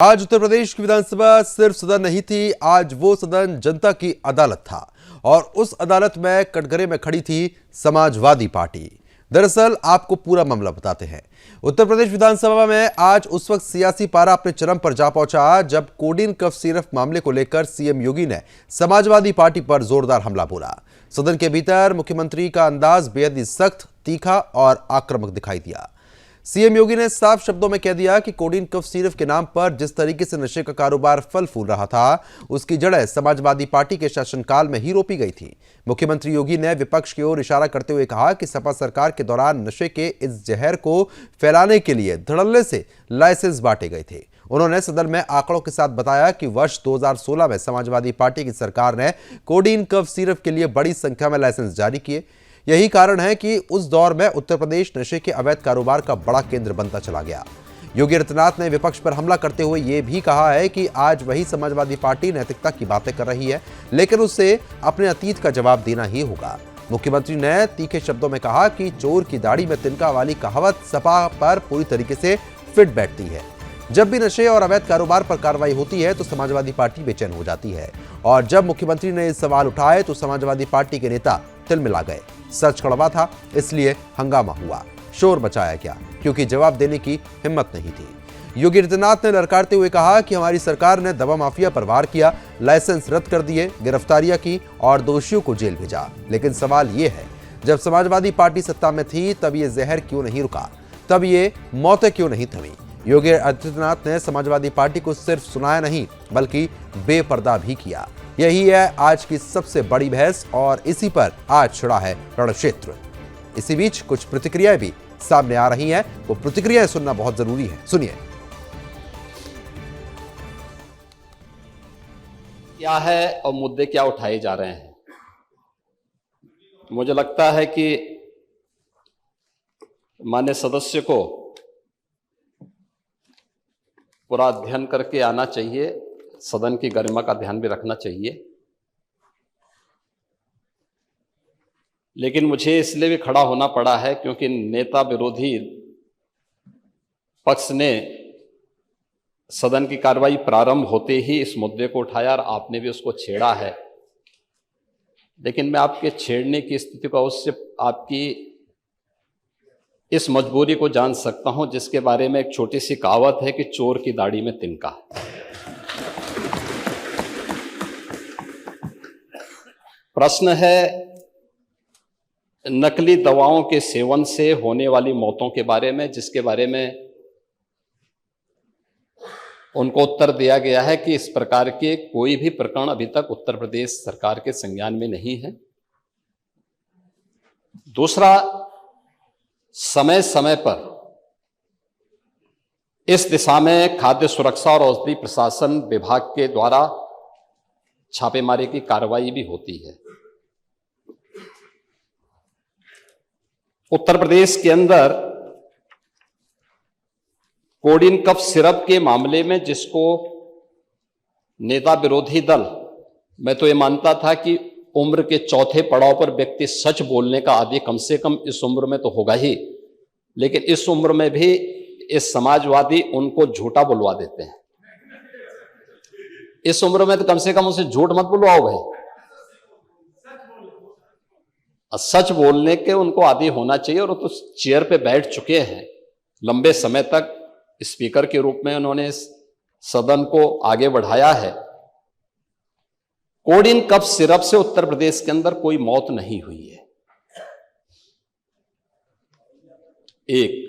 आज उत्तर प्रदेश की विधानसभा सिर्फ सदन नहीं थी, आज वो सदन जनता की अदालत था और उस अदालत में कटघरे में खड़ी थी समाजवादी पार्टी। दरअसल आपको पूरा मामला बताते हैं। उत्तर प्रदेश विधानसभा में आज उस वक्त सियासी पारा अपने चरम पर जा पहुंचा जब कोडीन कफ सिरप मामले को लेकर सीएम योगी ने समाजवादी पार्टी पर जोरदार हमला बोला। सदन के भीतर मुख्यमंत्री का अंदाज बेहद ही सख्त, तीखा और आक्रामक दिखाई दिया। सीएम योगी ने साफ शब्दों में कह दिया कि कोडीन कफ सिरप के नाम पर जिस तरीके से नशे का कारोबार फल फूल रहा था, उसकी जड़ें समाजवादी पार्टी के शासनकाल में ही रोपी गई थी। मुख्यमंत्री योगी ने विपक्ष की ओर इशारा करते हुए कहा कि सपा सरकार के दौरान नशे के इस जहर को फैलाने के लिए धड़ल्ले से लाइसेंस बांटे गए थे। उन्होंने सदन में आंकड़ों के साथ बताया कि वर्ष 2016 में समाजवादी पार्टी की सरकार ने कोडीन कफ सिरप के लिए बड़ी संख्या में लाइसेंस जारी किए। यही कारण है कि उस दौर में उत्तर प्रदेश नशे के अवैध कारोबार का बड़ा केंद्र बनता चला गया। योगी आदित्यनाथ ने विपक्ष पर हमला करते हुए यह भी कहा है कि आज वही समाजवादी पार्टी नैतिकता की बातें कर रही है, लेकिन उससे अपने अतीत का जवाब देना ही होगा। मुख्यमंत्री ने तीखे शब्दों में कहा कि चोर की दाढ़ी में तिनका वाली कहावत सपा पर पूरी तरीके से फिट बैठती है। जब भी नशे और अवैध कारोबार पर कार्रवाई होती है तो समाजवादी पार्टी बेचैन हो जाती है, और जब मुख्यमंत्री ने इस सवाल उठाए तो समाजवादी पार्टी के नेता तिलमिला गए। सच कड़वा था, इसलिए हंगामा हुआ, शोर मचाया गया, क्योंकि जवाब देने की हिम्मत नहीं थी। योगी आदित्यनाथ ने ललकारते हुए कहा कि हमारी सरकार ने दवा माफिया पर वार किया, लाइसेंस रद्द कर दिए, गिरफ्तारियां की और दोषियों को जेल भेजा। लेकिन सवाल यह है, जब समाजवादी पार्टी सत्ता में थी तब ये जहर क्यों नहीं रुका, तब ये मौतें क्यों नहीं थमी। योगी आदित्यनाथ ने समाजवादी पार्टी को सिर्फ सुनाया नहीं बल्कि बेपर्दा भी किया। यही है आज की सबसे बड़ी बहस और इसी पर आज छिड़ा है रणक्षेत्र। इसी बीच कुछ प्रतिक्रियाएं भी सामने आ रही हैं, वो प्रतिक्रियाएं सुनना बहुत जरूरी है। सुनिए। क्या है और मुद्दे क्या उठाए जा रहे हैं। मुझे लगता है कि माननीय सदस्य को पूरा अध्ययन करके आना चाहिए, सदन की गरिमा का ध्यान भी रखना चाहिए। लेकिन मुझे इसलिए भी खड़ा होना पड़ा है क्योंकि नेता विरोधी पक्ष ने सदन की कार्रवाई प्रारंभ होते ही इस मुद्दे को उठाया और आपने भी उसको छेड़ा है। लेकिन मैं आपके छेड़ने की स्थिति को उससे आपकी इस मजबूरी को जान सकता हूं, जिसके बारे में एक छोटी सी कहावत है कि चोर की दाढ़ी में तिनका। प्रश्न है नकली दवाओं के सेवन से होने वाली मौतों के बारे में, जिसके बारे में उनको उत्तर दिया गया है कि इस प्रकार के कोई भी प्रकरण अभी तक उत्तर प्रदेश सरकार के संज्ञान में नहीं है। दूसरा, समय समय पर इस दिशा में खाद्य सुरक्षा और औषधि प्रशासन विभाग के द्वारा छापेमारी की कार्रवाई भी होती है। उत्तर प्रदेश के अंदर कोडीन कफ सिरप के मामले में जिसको नेता विरोधी दल, मैं तो ये मानता था कि उम्र के चौथे पड़ाव पर व्यक्ति सच बोलने का आदि कम से कम इस उम्र में तो होगा ही, लेकिन इस उम्र में भी इस समाजवादी उनको झूठा बुलवा देते हैं। इस उम्र में तो कम से कम उसे झूठ मत बुलवाओ भाई, सच बोलने के उनको आदी होना चाहिए। और वो तो चेयर पे बैठ चुके हैं लंबे समय तक, स्पीकर के रूप में उन्होंने सदन को आगे बढ़ाया है। कोडीन कफ सिरप से उत्तर प्रदेश के अंदर कोई मौत नहीं हुई है। एक।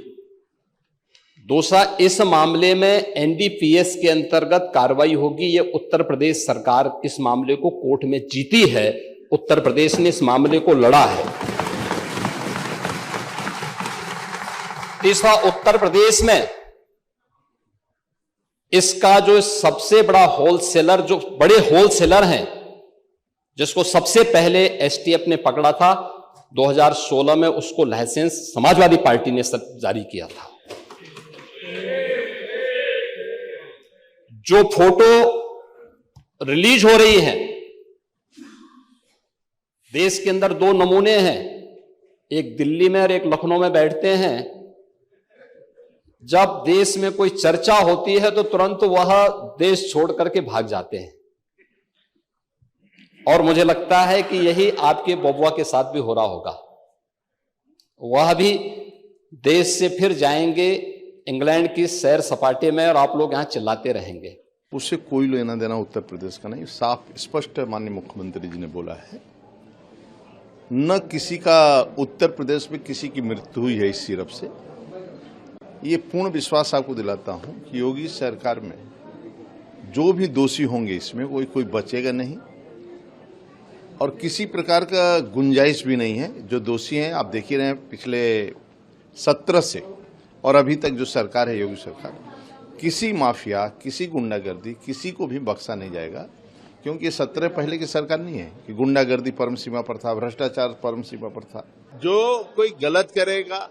दूसरा, इस मामले में एनडीपीएस के अंतर्गत कार्रवाई होगी। यह उत्तर प्रदेश सरकार इस मामले को कोर्ट में जीती है, उत्तर प्रदेश ने इस मामले को लड़ा है। तीसरा, उत्तर प्रदेश में इसका जो सबसे बड़ा होलसेलर, जो बड़े होलसेलर हैं, जिसको सबसे पहले एसटीएफ ने पकड़ा था 2016 में, उसको लाइसेंस समाजवादी पार्टी ने जारी किया था। जो फोटो रिलीज हो रही है, देश के अंदर दो नमूने हैं, एक दिल्ली में और एक लखनऊ में बैठते हैं। जब देश में कोई चर्चा होती है तो तुरंत वह देश छोड़ करके भाग जाते हैं, और मुझे लगता है कि यही आपके बबुआ के साथ भी हो रहा होगा। वह भी देश से फिर जाएंगे इंग्लैंड की सैर सपाटे में, और आप लोग यहां चिल्लाते रहेंगे। उससे कोई लेना देना उत्तर प्रदेश का नहीं, साफ स्पष्ट माननीय मुख्यमंत्री जी ने बोला है। न किसी का उत्तर प्रदेश में किसी की मृत्यु हुई है इस सिरप से। ये पूर्ण विश्वास आपको दिलाता हूं कि योगी सरकार में जो भी दोषी होंगे इसमें कोई बचेगा नहीं, और किसी प्रकार का गुंजाइश भी नहीं है। जो दोषी हैं आप देख ही रहे हैं, पिछले 17 से और अभी तक जो सरकार है योगी सरकार, किसी माफिया, किसी गुंडागर्दी, किसी को भी बख्शा नहीं जाएगा, क्योंकि ये 17 पहले की सरकार नहीं है कि गुंडागर्दी परम सीमा पर था, भ्रष्टाचार परम सीमा पर था। जो कोई गलत करेगा,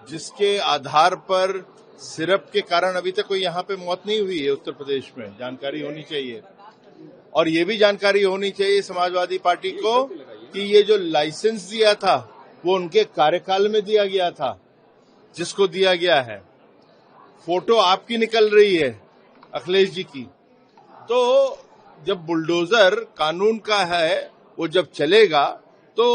जिसके आधार पर सिरप के कारण अभी तक कोई यहाँ पे मौत नहीं हुई है उत्तर प्रदेश में, जानकारी होनी चाहिए। और ये भी जानकारी होनी चाहिए समाजवादी पार्टी को कि ये जो लाइसेंस दिया था वो उनके कार्यकाल में दिया गया था, जिसको दिया गया है। फोटो आपकी निकल रही है अखिलेश जी की। तो जब बुलडोजर कानून का है वो जब चलेगा तो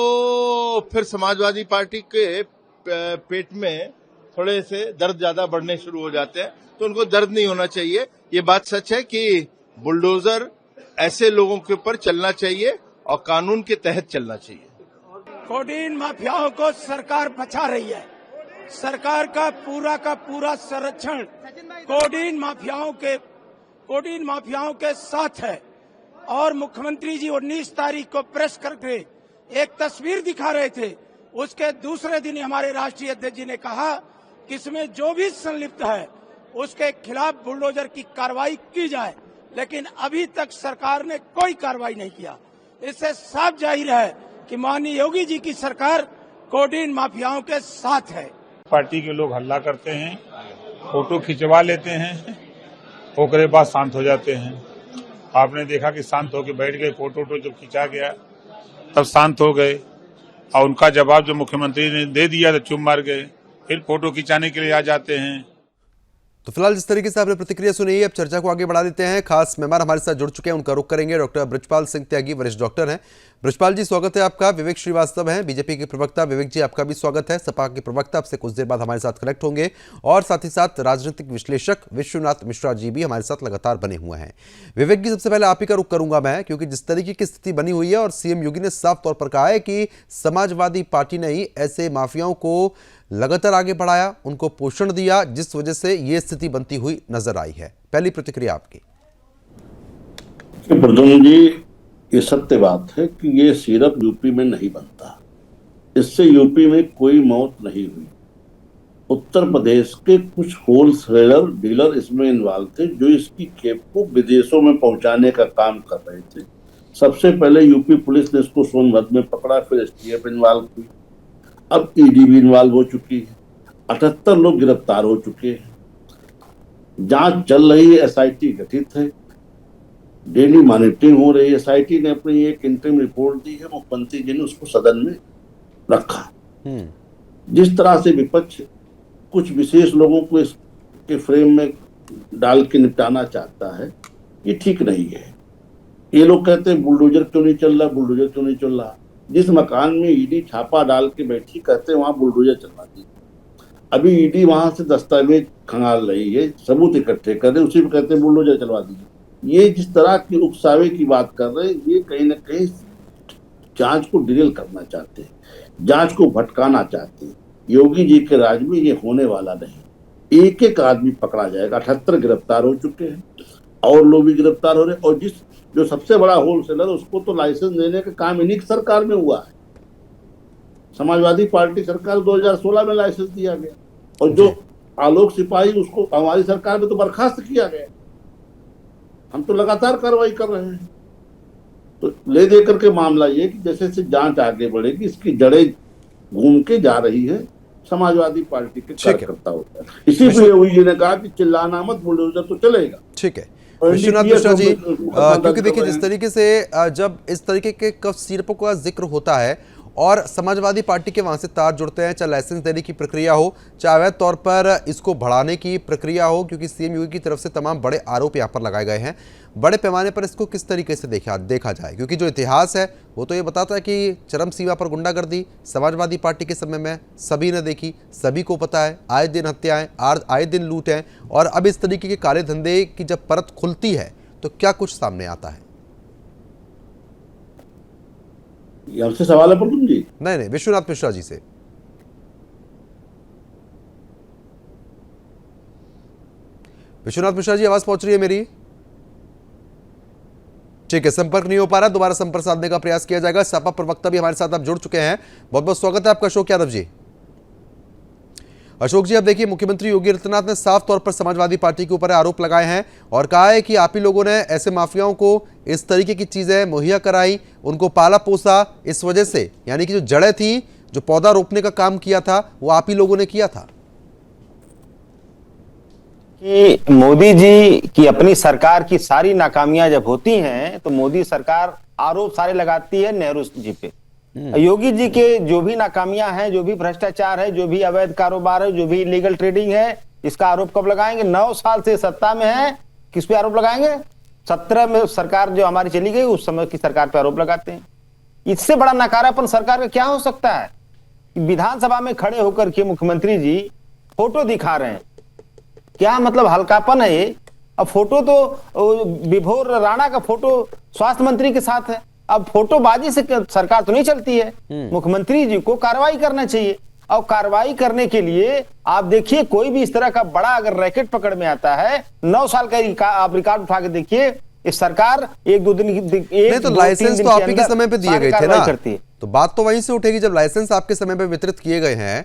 फिर समाजवादी पार्टी के पेट में थोड़े से दर्द ज्यादा बढ़ने शुरू हो जाते हैं। तो उनको दर्द नहीं होना चाहिए। ये बात सच है कि बुलडोजर ऐसे लोगों के ऊपर चलना चाहिए और कानून के तहत चलना चाहिए। कोडीन माफियाओं को सरकार बचा रही है। सरकार का पूरा संरक्षण कोडीन माफियाओं के साथ है। और मुख्यमंत्री जी 19 तारीख को प्रेस करके एक तस्वीर दिखा रहे थे। उसके दूसरे दिन हमारे राष्ट्रीय अध्यक्ष जी ने कहा कि इसमें जो भी संलिप्त है उसके खिलाफ बुलडोजर की कार्रवाई की जाए, लेकिन अभी तक सरकार ने कोई कार्रवाई नहीं किया। इससे साफ जाहिर है कि माननीय योगी जी की सरकार कोडीन माफियाओं के साथ है। पार्टी के लोग हल्ला करते हैं, फोटो खिंचवा लेते हैं, ओकरे बाद शांत हो जाते हैं। आपने देखा कि शांत होकर बैठ गए, फोटो जब खिंचा गया तब शांत हो गए, और उनका जवाब जो मुख्यमंत्री ने दे दिया तो चुप मार गए, फिर फोटो खिंचाने के लिए आ जाते हैं। तो फिलहाल जिस तरीके से आपने प्रतिक्रिया सुनी, अब चर्चा को आगे बढ़ा देते हैं। खास मेहमान हमारे साथ जुड़ चुके हैं, उनका रुख करेंगे। डॉक्टर बृजपाल सिंह त्यागी वरिष्ठ डॉक्टर हैं। बृजपाल जी स्वागत है आपका। विवेक श्रीवास्तव हैं बीजेपी के प्रवक्ता। विवेक जी आपका भी स्वागत है। सपा के प्रवक्ता आपसे कुछ देर बाद हमारे साथ कनेक्ट होंगे, और साथ ही साथ राजनीतिक विश्लेषक विश्वनाथ मिश्रा जी भी हमारे साथ लगातार बने हुए हैं। विवेक जी सबसे पहले आप ही का रुख करूंगा मैं, क्योंकि जिस तरीके की स्थिति बनी हुई है और सीएम योगी ने साफ तौर पर कहा है कि समाजवादी पार्टी ने ही ऐसे माफियाओं को लगातार आगे बढ़ाया, उनको पोषण दिया, जिस वजह से ये स्थिति बनती हुई नजर आई है। पहली प्रतिक्रिया आपकी। प्रद्युम्न जी, ये सत्य बात है कि ये सिरप यूपी में नहीं बनता। इससे यूपी में कोई मौत नहीं हुई। उत्तर प्रदेश के कुछ होलसेलर डीलर इसमें इन्वॉल्व थे, जो इसकी खेप को विदेशों में पहुंचाने का काम कर रहे थे। सबसे पहले यूपी पुलिस ने इसको सोनभद्र में पकड़ा, फिर एसटीएफ इन्वॉल्व हुई, अब ईडी भी इन्वॉल्व हो चुकी है। 78 लोग गिरफ्तार हो चुके हैं। जांच चल रही है, एसआईटी गठित है, डेली मॉनिटरिंग हो रही है। एसआईटी ने अपनी एक इंटरिम रिपोर्ट दी है, मुख्यमंत्री जी ने उसको सदन में रखा। जिस तरह से विपक्ष कुछ विशेष लोगों को इसके फ्रेम में डाल के निपटाना चाहता है, ये ठीक नहीं है। ये लोग कहते हैं बुलडोजर क्यों नहीं चल रहा, बुलडोजर क्यों नहीं चल रहा। जिस मकान में ईडी छापा डाल के बैठी, कहते हैं वहां बुलडोजर चलवा दी। अभी ईडी वहां से दस्तावेज खंगाल रही है, सबूत इकट्ठे कर रहे, उसी में कहते हैं बुलडोजर चलवा दीजिए। ये जिस तरह की उकसावे की बात कर रहे हैं, ये कहीं ना कहीं जांच को डिरेल करना चाहते हैं, जांच को भटकाना चाहते हैं। योगी जी के राज में ये होने वाला नहीं। एक एक आदमी पकड़ा जाएगा। 78 गिरफ्तार हो चुके हैं, और लोग भी गिरफ्तार हो रहे हैं। और जो सबसे बड़ा होलसेलर, उसको तो लाइसेंस देने का काम इन्हीं की सरकार में हुआ है। समाजवादी पार्टी सरकार 2016 में लाइसेंस दिया गया, और जो आलोक सिपाही, उसको हमारी सरकार में तो बर्खास्त किया गया। हम तो लगातार कार्रवाई कर रहे हैं। तो ले दे करके मामला ये कि जैसे से जांच आगे बढ़ेगी, इसकी जड़ें घूम के जा रही है समाजवादी पार्टी के कार्यकर्ताओं पर। इसीलिए योगी जी ने कहा कि चिल्लाना मत, बुलडोजर तो चलेगा। ठीक है विश्वनाथ मिश्रा जी, क्योंकि देखिए जिस तरीके से जब इस तरीके के कफ सिरपों का जिक्र होता है और समाजवादी पार्टी के वहां से तार जुड़ते हैं, चाहे लाइसेंस देने की प्रक्रिया हो, चाहे अवैध तौर पर इसको बढ़ाने की प्रक्रिया हो, क्योंकि सीएम योगी की तरफ से तमाम बड़े आरोप यहां पर लगाए गए हैं। बड़े पैमाने पर इसको किस तरीके से देखा जाए, क्योंकि जो इतिहास है वो तो ये बताता है कि चरम सीमा पर गुंडागर्दी समाजवादी पार्टी के समय में सभी ने देखी, सभी को पता है, आए दिन हत्याएं, आए दिन लूट हैं, और अब इस तरीके के काले धंधे की जब परत खुलती है तो क्या कुछ सामने आता है? ये आपसे सवाल है प्रथम जी? नहीं, विश्वनाथ मिश्रा जी से। विश्वनाथ मिश्रा जी, आवाज पहुंच रही है मेरी? ठीक है, संपर्क नहीं हो पा रहा, दोबारा संपर्क साधने का प्रयास किया जाएगा। सपा प्रवक्ता भी हमारे साथ अब जुड़ चुके हैं। बहुत बहुत स्वागत है आपका अशोक यादव जी। अशोक जी, अब देखिए, मुख्यमंत्री योगी आदित्यनाथ ने साफ तौर पर समाजवादी पार्टी के ऊपर आरोप लगाए हैं और कहा है कि आप ही लोगों ने ऐसे माफियाओं को इस तरीके की चीजें मुहैया कराई, उनको पाला पोसा, इस वजह से, यानी कि जो जड़ें थी, जो पौधा रोपने का काम किया था, वो आप ही लोगों ने किया था। कि मोदी जी की अपनी सरकार की सारी नाकामियां जब होती हैं तो मोदी सरकार आरोप सारे लगाती है नेहरू जी पे। योगी जी के जो भी नाकामियां हैं, जो भी भ्रष्टाचार है, जो भी अवैध कारोबार है, जो भी इलीगल ट्रेडिंग है, इसका आरोप कब लगाएंगे? 9 साल से सत्ता में है, किस पे आरोप लगाएंगे? 17 में सरकार जो हमारी चली गई उस समय की सरकार पे आरोप लगाते हैं। इससे बड़ा नकारापन सरकार का क्या हो सकता है? विधानसभा में खड़े होकर के मुख्यमंत्री जी फोटो दिखा रहे हैं, क्या मतलब हल्कापन है ये? अब फोटो तो विभोर राणा का फोटो स्वास्थ्य मंत्री के साथ है। अब फोटोबाजी से सरकार तो नहीं चलती है। मुख्यमंत्री जी को कार्रवाई करना चाहिए, और कार्रवाई करने के लिए आप देखिए, कोई भी इस तरह का बड़ा अगर रैकेट पकड़ में आता है, 9 साल का आप रिकॉर्ड उठा के देखिए, इस सरकार 1-2 दिन नहीं तो लाइसेंस तो आप ही के समय पे दिए गए थे ना, करती तो बात तो वहीं से उठेगी। जब लाइसेंस आपके समय पे वितरित किए गए हैं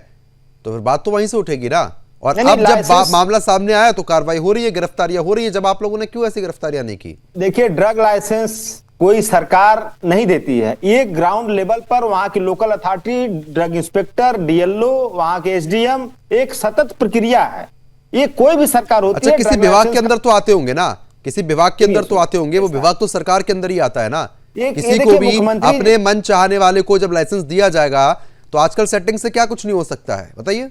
तो फिर बात तो वहीं से उठेगी ना। और अब जब मामला सामने आया तो कार्रवाई हो रही है, गिरफ्तारियां हो रही है, जब आप लोगों ने क्यों ऐसी गिरफ्तारियां नहीं की? देखिए, ड्रग लाइसेंस कोई सरकार नहीं देती है, ये ग्राउंड लेवल पर वहां की local authority, drug inspector, DLO, वहां के एसडीएम, एक सतत प्रक्रिया है। ये कोई भी सरकार होती है। अच्छा, किसी विभाग के अंदर तो आते होंगे ना, किसी विभाग के अंदर तो आते होंगे, वो विभाग तो सरकार के अंदर ही आता है ना। किसी को भी अपने मन चाहने वाले को जब लाइसेंस दिया जाएगा तो आजकल सेटिंग से क्या कुछ नहीं हो सकता है, बताइए।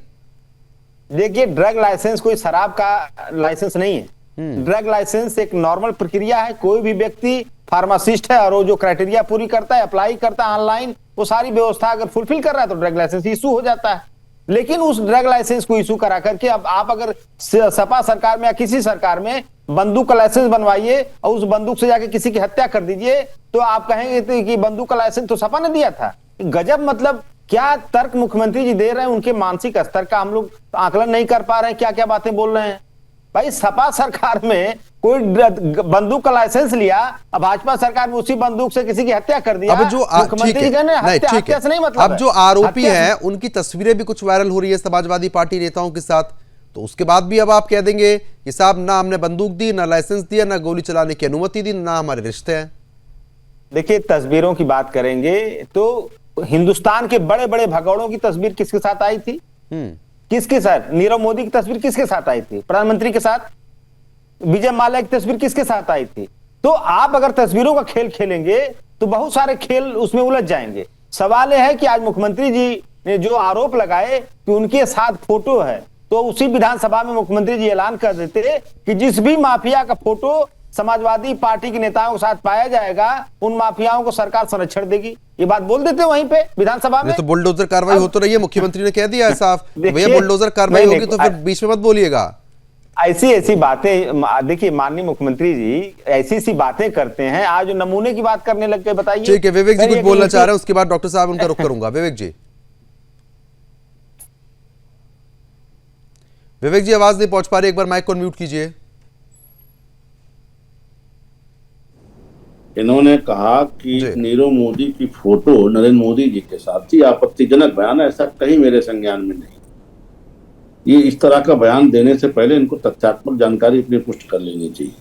देखिए, ड्रग लाइसेंस कोई शराब का लाइसेंस नहीं है। ड्रग लाइसेंस एक नॉर्मल प्रक्रिया है। कोई भी व्यक्ति फार्मासिस्ट है और वो जो क्राइटेरिया पूरी करता है, अप्लाई करता है ऑनलाइन, वो सारी व्यवस्था अगर फुलफिल कर रहा है तो ड्रग लाइसेंस इशू हो जाता है। लेकिन उस ड्रग लाइसेंस को इशू करा करके अब आप अगर सपा सरकार में या किसी सरकार में बंदूक का लाइसेंस बनवाइए और उस बंदूक से जाके किसी की हत्या कर दीजिए, तो आप कहेंगे कि बंदूक का लाइसेंस तो सपा ने दिया था। गजब, मतलब क्या तर्क मुख्यमंत्री जी दे रहे हैं, उनके मानसिक स्तर का हम लोग आकलन नहीं कर पा रहे हैं, क्या क्या बातें बोल रहे हैं। भाई, सपा सरकार में कोई बंदूक का लाइसेंस लिया, अब भाजपा सरकार में उसी बंदूक से किसी की हत्या कर दिया। अब जो हत्या से नहीं मतलब, अब जो आरोपी हैं उनकी तस्वीरें भी कुछ वायरल हो रही है समाजवादी पार्टी नेताओं के साथ, तो उसके बाद भी अब आप कह देंगे कि साहब ना हमने बंदूक दी, ना लाइसेंस दिया, ना गोली चलाने की अनुमति दी, ना हमारे रिश्ते हैं। देखिए, तस्वीरों की बात करेंगे तो हिंदुस्तान के बड़े बड़े भगोड़ों की तस्वीर किसके साथ आई थी? किसके साथ? नीरव मोदी की तस्वीर किसके साथ आई थी? प्रधानमंत्री के साथ। विजय माल्या की तस्वीर किसके साथ आई थी? तो आप अगर तस्वीरों का खेल खेलेंगे तो बहुत सारे खेल उसमें उलझ जाएंगे। सवाल यह है कि आज मुख्यमंत्री जी ने जो आरोप लगाए कि उनके साथ फोटो है, तो उसी विधानसभा में मुख्यमंत्री जी ऐलान कर देते कि जिस भी माफिया का फोटो समाजवादी पार्टी के नेताओं के साथ पाया जाएगा, उन माफियाओं को सरकार संरक्षण देगी। ये बात बोल देते वहीं पे विधानसभा में। तो बुलडोजर कार्रवाई हो तो रही है, मुख्यमंत्री ने कह दिया है साफ, भैया बुलडोजर कार्रवाई होगी तो फिर बीच में मत बोलिएगा। ऐसी बातें देखिए, माननीय मुख्यमंत्री जी ऐसी बातें करते हैं। आज नमूने की बात करने लग गए, बताइए। ठीक है, विवेक जी कुछ बोलना चाह रहे हैं, उसके बाद डॉक्टर साहब उनका रुख करूंगा। विवेक जी आवाज नहीं पहुंच पा रही, एक बार माइक को म्यूट कीजिए। इन्होंने कहा कि नीरव मोदी की फोटो नरेंद्र मोदी जी के साथ थी, आपत्तिजनक बयान, ऐसा कहीं मेरे संज्ञान में नहीं। ये इस तरह का बयान देने से पहले इनको तथ्यात्मक जानकारी अपनी पुष्ट कर लेनी चाहिए।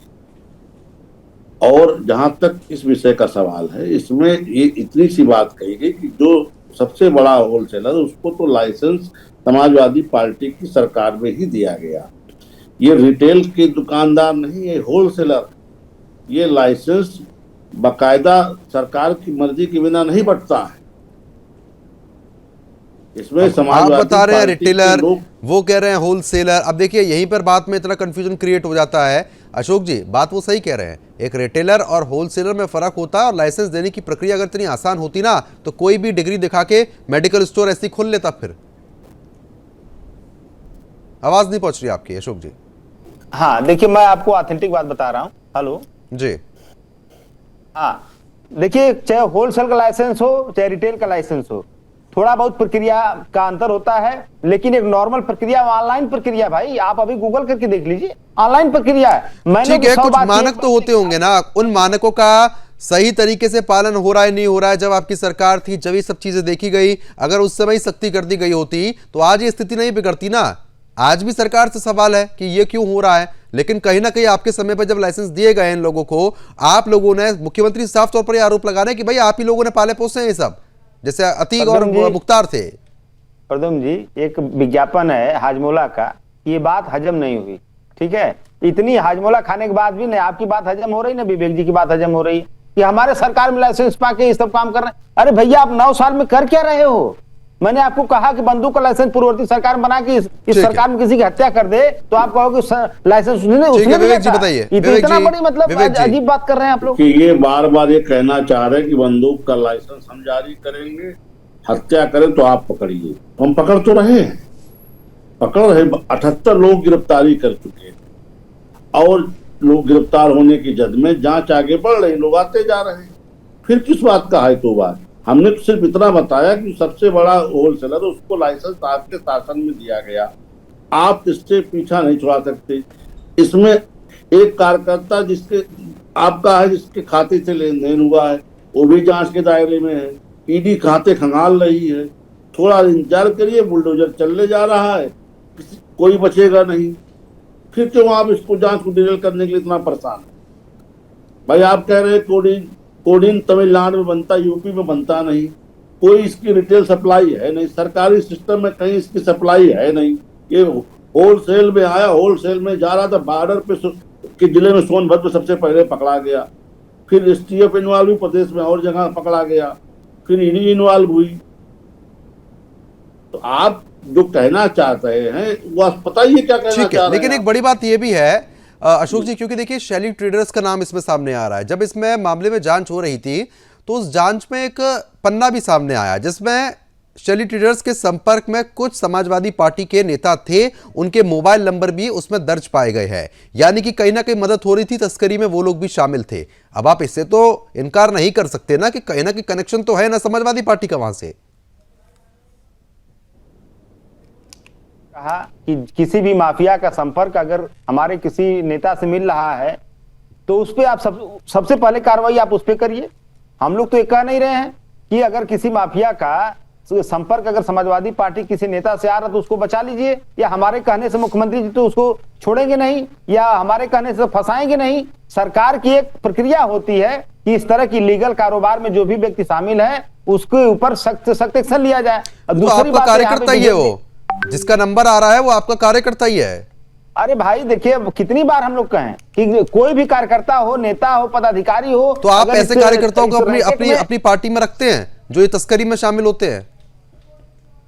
और जहां तक इस विषय का सवाल है, इसमें ये इतनी सी बात कही गई कि जो सबसे बड़ा होलसेलर उसको तो लाइसेंस समाजवादी पार्टी की सरकार में ही दिया गया। ये रिटेल के दुकानदार नहीं, ये होलसेलर। ये लाइसेंस बाकायदा सरकार की मर्जी के बिना नहीं बंटता है। इसमें आप समाजवादी बता रहे हैं पार्टी के रिटेलर, लोग वो कह रहे हैं होलसेलर। अब देखिए यहीं पर बात में इतना कंफ्यूजन क्रिएट हो जाता है। अशोक जी बात वो सही कह रहे हैं, एक रिटेलर और होलसेलर में फर्क होता है, और लाइसेंस देने की प्रक्रिया अगर इतनी आसान होती ना तो कोई भी डिग्री दिखा के मेडिकल स्टोर ऐसी खोल लेता। फिर आवाज नहीं पहुंच रही आपकी अशोक जी। हाँ देखिए, मैं आपको ऑथेंटिक बात बता रहा हूँ। हेलो जी हाँ, देखिए चाहे होलसेल का लाइसेंस हो चाहे रिटेल का लाइसेंस हो, थोड़ा बहुत प्रक्रिया का अंतर होता है, लेकिन एक नॉर्मल प्रक्रिया ऑनलाइन प्रक्रिया, भाई आप अभी गूगल करके देख लीजिए, ऑनलाइन प्रक्रिया है। मैंने ठीक है, कुछ मानक तो होते होंगे ना, उन मानकों का सही तरीके से पालन हो रहा है नहीं हो रहा है। जब आपकी सरकार थी, जब ये सब चीजें देखी गई, अगर उस समय सख्ती कर दी गई होती तो आज ये स्थिति नहीं बिगड़ती ना। आज भी सरकार से सवाल है कि ये क्यों हो रहा है, लेकिन कहीं ना कहीं आपके समय पर जब लाइसेंस दिए गए इन लोगों को, आप लोगों ने, मुख्यमंत्री साफ तौर पर यह आरोप लगा रहे हैं कि भाई आप ही लोगों ने पाले पोसे हैं ये सब, जैसे अतीक और मुख्तार थे। प्रदम जी, एक विज्ञापन है हाजमोला का, ये बात हजम नहीं हुई, ठीक है। इतनी हाजमोला खाने के बाद भी नहीं आपकी बात हजम हो रही, ना विवेक जी की बात हजम हो रही है कि हमारे सरकार में लाइसेंस पाके ये सब काम कर रहे हैं। अरे भैया, आप 9 साल में कर क्या रहे हो? मैंने आपको कहा कि बंदूक का लाइसेंस पूर्ववर्ती सरकार बना के इस सरकार में किसी की हत्या कर दे तो आप कहोगे लाइसेंस उसने विवेक जी बताइए, इतना बड़ी मतलब अजीब बात कर रहे हैं आप लोग कि ये बार बार ये कहना चाह रहे हैं कि बंदूक का लाइसेंस हम जारी करेंगे, हत्या करें तो आप पकड़िए। हम पकड़ तो रहे हैं, पकड़ रहे, 78 लोग गिरफ्तारी कर चुके हैं और लोग गिरफ्तार होने की जद में जांच आगे बढ़ रही, लोग आते जा रहे हैं। फिर किस बात का है तो बात? हमने तो सिर्फ इतना बताया कि सबसे बड़ा होलसेलर, उसको लाइसेंस आपके शासन में दिया गया, आप इससे पीछा नहीं छुड़ा सकते। इसमें एक कार्यकर्ता जिसके आपका है, जिसके खाते से लेन देन हुआ है, वो भी जांच के दायरे में है। ईडी खाते खंगाल रही है, थोड़ा इंतजार करिए, बुलडोजर चलने जा रहा है, कोई बचेगा नहीं। फिर क्यों आप इसको जांच को डिटेल करने के लिए इतना परेशान है? भाई आप कह रहे हैं कोडीन तमिलनाडु में बनता, यूपी में बनता नहीं, कोई इसकी रिटेल सप्लाई है नहीं, सरकारी सिस्टम में कहीं इसकी सप्लाई है नहीं। ये होलसेल में आया, होलसेल में जा रहा था, बॉर्डर पे के जिले में सोनभद्र में सबसे पहले पकड़ा गया, फिर एसटीएफ इन्वॉल्व हुई, प्रदेश में और जगह पकड़ा गया, फिर ईडी इन्वॉल्व हुई। तो आप जो कहना चाहते हैं वो पता ही है क्या कहना चाह रहे हैं। लेकिन एक बड़ी बात यह भी है अशोक जी, क्योंकि देखिए शैली ट्रेडर्स का नाम इसमें सामने आ रहा है। जब इसमें मामले में जांच हो रही थी तो उस जांच में एक पन्ना भी सामने आया जिसमें शैली ट्रेडर्स के संपर्क में कुछ समाजवादी पार्टी के नेता थे, उनके मोबाइल नंबर भी उसमें दर्ज पाए गए हैं। यानी कि कहीं ना कहीं मदद हो रही थी, तस्करी में वो लोग भी शामिल थे। अब आप इससे तो इनकार नहीं कर सकते ना कि कहीं ना कहीं कनेक्शन तो है ना समाजवादी पार्टी का वहां से। कहा कि किसी भी माफिया का संपर्क अगर हमारे किसी नेता से मिल रहा है तो उस पर आप सबसे पहले कार्रवाई आप उस पर करिए। हम लोग तो ये कह नहीं रहे हैं कि अगर किसी माफिया का संपर्क अगर समाजवादी पार्टी किसी नेता से आ रहा तो उसको बचा लीजिए, या हमारे कहने से मुख्यमंत्री जी तो उसको छोड़ेंगे नहीं, या हमारे कहने से फंसाएंगे नहीं। सरकार की एक प्रक्रिया होती है कि इस तरह की लीगल कारोबार में जो भी व्यक्ति शामिल है उसके ऊपर सख्त से सख्त एक्शन लिया जाए। दूसरी बात कार्यकर्ता ही है, वो जिसका नंबर आ रहा है वो आपका कार्यकर्ता ही है। अरे भाई देखिए, कितनी बार हम लोग कहें कि कोई भी कार्यकर्ता हो, नेता हो, पदाधिकारी हो, तो आप ऐसे कार्यकर्ताओं को अपनी पार्टी में रखते हैं जो ये तस्करी में शामिल होते हैं?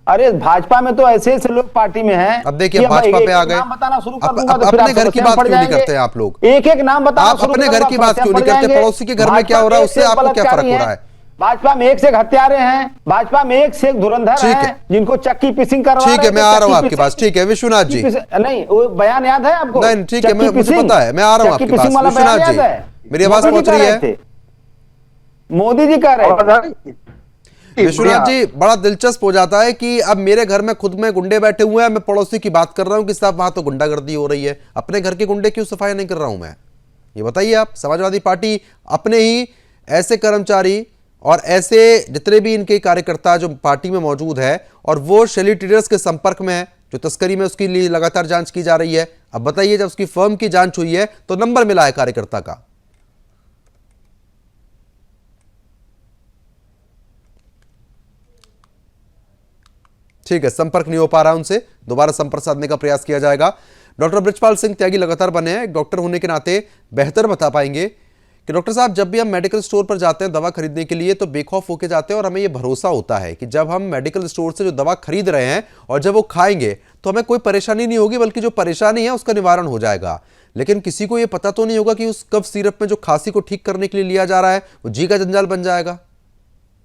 अरे भाजपा में तो ऐसे ऐसे लोग पार्टी में हैं। अब देखिए भाजपा पे आ गए, नाम बताना शुरू कर दूंगा तो अपने घर की बात क्यों नहीं करते हैं आप लोग? एक एक नाम बताना आप अपने घर की बात क्यों नहीं करते? पड़ोसी के घर में क्या हो रहा है उससे आपको क्या फर्क हो रहा है? भाजपा में एक से एक हत्यारे हैं, भाजपा में एक से एक धुरंधर हैं जिनको चक्की पिसिंग करवा रहे हैं। ठीक है, मैं आ रहा हूं आपके पास। ठीक है विश्वनाथ जी, नहीं वो बयान याद है आपको? नहीं ठीक है, मुझे पता है, मैं आ रहा हूं आपके पास। विश्वनाथ जी, मेरी आवाज पहुंच रही है? मोदी जी कह रहे हैं। विश्वनाथ जी, बड़ा दिलचस्प हो जाता है कि अब मेरे घर में खुद में गुंडे बैठे हुए हैं, मैं पड़ोसी की बात कर रहा हूं कि साहब वहां तो गुंडागर्दी हो रही है, अपने घर के गुंडे क्यों सफाई नहीं कर रहा हूं मैं? ये बताइए आप। समाजवादी पार्टी अपने ही ऐसे कर्मचारी और ऐसे जितने भी इनके कार्यकर्ता जो पार्टी में मौजूद है और वो शैली ट्रेडर्स के संपर्क में है, जो तस्करी में उसके लिए लगातार जांच की जा रही है। अब बताइए, जब उसकी फर्म की जांच हुई है तो नंबर मिला है कार्यकर्ता का। ठीक है, संपर्क नहीं हो पा रहा उनसे, दोबारा संपर्क साधने का प्रयास किया जाएगा। डॉक्टर बृजपाल सिंह त्यागी लगातार बने हैं, डॉक्टर होने के नाते बेहतर बता पाएंगे कि डॉक्टर साहब जब भी हम मेडिकल स्टोर पर जाते हैं दवा खरीदने के लिए तो बेखौफ होके जाते हैं और हमें ये भरोसा होता है कि जब हम मेडिकल स्टोर से जो दवा खरीद रहे हैं और जब वो खाएंगे तो हमें कोई परेशानी नहीं होगी, बल्कि जो परेशानी है उसका निवारण हो जाएगा। लेकिन किसी को ये पता तो नहीं होगा कि उस कफ सिरप में जो खांसी को ठीक करने के लिए लिया जा रहा है वो जी का जंजाल बन जाएगा।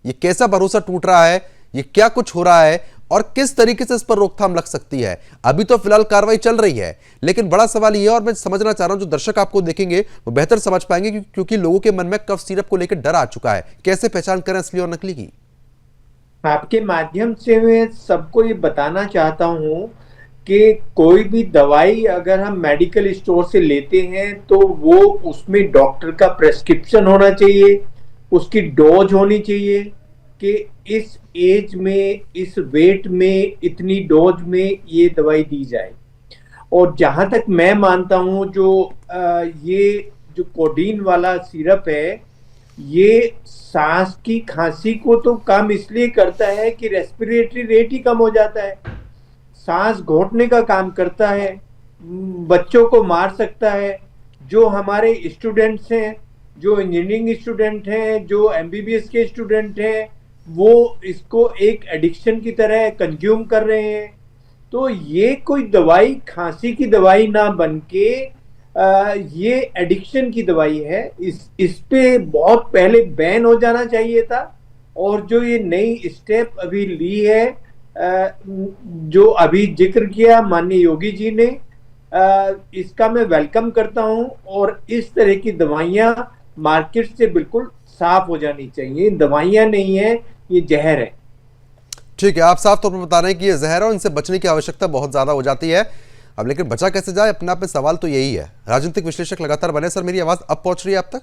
ये कैसा भरोसा टूट रहा है, ये क्या कुछ हो रहा है और किस तरीके से इस पर रोकथाम लग सकती है? अभी तो फिलहाल कार्रवाई चल रही है, लेकिन बड़ा सवाल यह है और मैं समझना चाह रहा हूं, जो दर्शक आपको देखेंगे वो बेहतर समझ पाएंगे क्योंकि लोगों के मन में कफ सिरप को लेकर डर आ चुका है। कैसे पहचान करें असली और नकली की? आपके माध्यम से मैं सबको ये बताना चाहता हूं कि कोई भी दवाई अगर हम मेडिकल स्टोर से लेते हैं तो वो उसमें डॉक्टर का प्रेस्क्रिप्शन होना चाहिए, उसकी डोज होनी चाहिए कि इस एज में, इस वेट में, इतनी डोज में ये दवाई दी जाए। और जहां तक मैं मानता हूं ये जो कोडीन वाला सिरप है, ये सांस की खांसी को तो कम इसलिए करता है कि रेस्पिरेटरी रेट ही कम हो जाता है, सांस घोटने का काम करता है, बच्चों को मार सकता है। जो हमारे स्टूडेंट्स हैं, जो इंजीनियरिंग स्टूडेंट हैं, जो एमबीबीएस के स्टूडेंट हैं, वो इसको एक एडिक्शन की तरह कंज्यूम कर रहे हैं। तो ये कोई दवाई खांसी की दवाई ना बनके ये एडिक्शन की दवाई है। इस पे बहुत पहले बैन हो जाना चाहिए था। और जो ये नई स्टेप अभी ली है, जो अभी जिक्र किया माननीय योगी जी ने, इसका मैं वेलकम करता हूं। और इस तरह की दवाइयां मार्केट से बिल्कुल साफ हो जानी चाहिए। दवाइयां नहीं है, ये जहर है। ठीक है, आप साफ तौर पर बता रहे हैं कि ये जहर है और इनसे बचने की आवश्यकता बहुत ज्यादा हो जाती है। अब लेकिन बचा कैसे जाए, अपने आप में सवाल तो यही है। राजनीतिक विश्लेषक लगातार बने। सर, मेरी आवाज अब पहुंच रही है आप तक?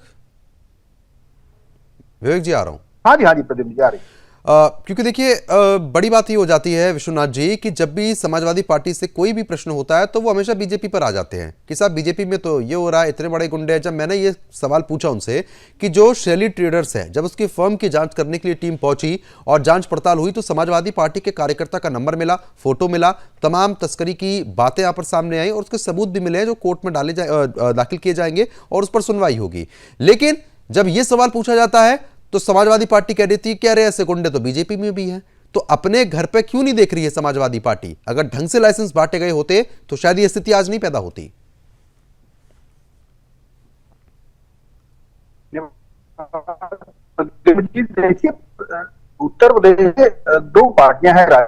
विवेक जी, आ रहा हूं। हाँ जी प्रदीप जी, आ रही। क्योंकि देखिए बड़ी बात ये हो जाती है विश्वनाथ जी कि जब भी समाजवादी पार्टी से कोई भी प्रश्न होता है तो वो हमेशा बीजेपी पर आ जाते हैं कि साहब बीजेपी में तो ये हो रहा है, इतने बड़े गुंडे हैं। जब मैंने ये सवाल पूछा उनसे कि जो शैली ट्रेडर्स है, जब उसकी फर्म की जांच करने के लिए टीम पहुंची और जांच पड़ताल हुई तो समाजवादी पार्टी के कार्यकर्ता का नंबर मिला, फोटो मिला, तमाम तस्करी की बातें यहाँ पर सामने आई और उसके सबूत भी मिले हैं जो कोर्ट में दाखिल किए जाएंगे और उस पर सुनवाई होगी। लेकिन जब ये सवाल पूछा जाता है तो समाजवादी पार्टी कह देती है कि अरे ऐसे गुंडे तो बीजेपी में भी हैं। तो अपने घर पे क्यों नहीं देख रही है समाजवादी पार्टी? अगर ढंग से लाइसेंस बांटे गए होते तो शायद ये स्थिति आज नहीं पैदा होती। देखिए, उत्तर प्रदेश में दो पार्टियां हैं।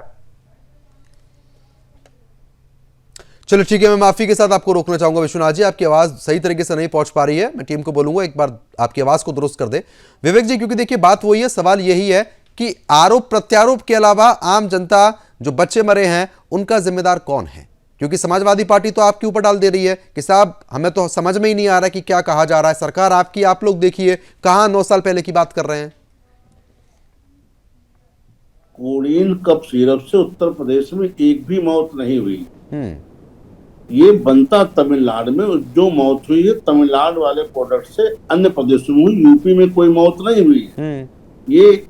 चलो ठीक है, मैं माफी के साथ आपको रोकना चाहूंगा विश्वनाथ जी, आपकी आवाज सही तरीके से नहीं पहुंच पा रही है। मैं टीम को बोलूंगा एक बार आपकी आवाज को दुरुस्त कर दे विवेक जी, क्योंकि देखिए बात वही है, सवाल यही है कि आरोप प्रत्यारोप के अलावा आम जनता, जो बच्चे मरे हैं, उनका जिम्मेदार कौन है? क्योंकि समाजवादी पार्टी तो आपके ऊपर डाल दे रही है कि साहब हमें तो समझ में ही नहीं आ रहा कि क्या कहा जा रहा है। सरकार आपकी, आप लोग देखिए कहां 9 साल पहले की बात कर रहे हैं। कोडीन कफ सिरप से उत्तर प्रदेश में एक भी मौत नहीं हुई। ये बनता तमिलनाडु में, जो मौत हुई है तमिलनाडु वाले प्रोडक्ट से अन्य प्रदेशों में हुई, यूपी में कोई मौत नहीं हुई। ये